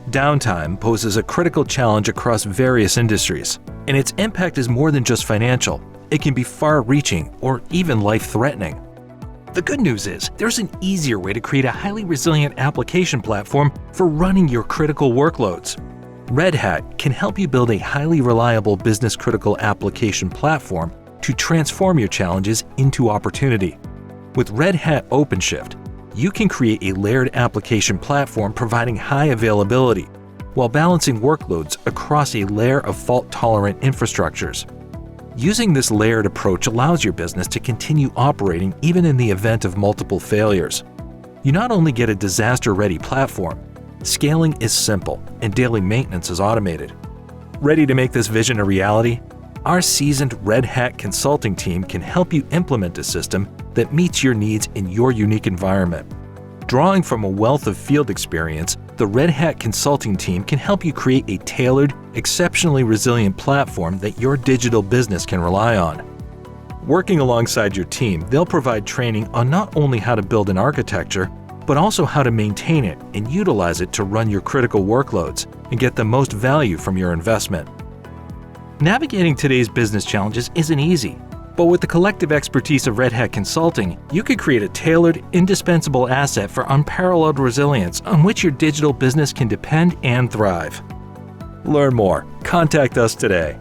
Downtime poses a critical challenge across various industries, and its impact is more than just financial. It can be far-reaching or even life-threatening. The good news is, there's an easier way to create a highly resilient application platform for running your critical workloads. Red Hat can help you build a highly reliable business-critical application platform to transform your challenges into opportunity. With Red Hat OpenShift, you can create a layered application platform providing high availability while balancing workloads across a layer of fault-tolerant infrastructures. Using this layered approach allows your business to continue operating even in the event of multiple failures. You not only get a disaster-ready platform, scaling is simple and daily maintenance is automated. Ready to make this vision a reality? Our seasoned Red Hat consulting team can help you implement a system that meets your needs in your unique environment. Drawing from a wealth of field experience, the Red Hat consulting team can help you create a tailored, exceptionally resilient platform that your digital business can rely on. Working alongside your team, they'll provide training on not only how to build an architecture, but also how to maintain it and utilize it to run your critical workloads and get the most value from your investment. Navigating today's business challenges isn't easy, but with the collective expertise of Red Hat Consulting, you could create a tailored, indispensable asset for unparalleled resilience on which your digital business can depend and thrive. Learn more. Contact us today.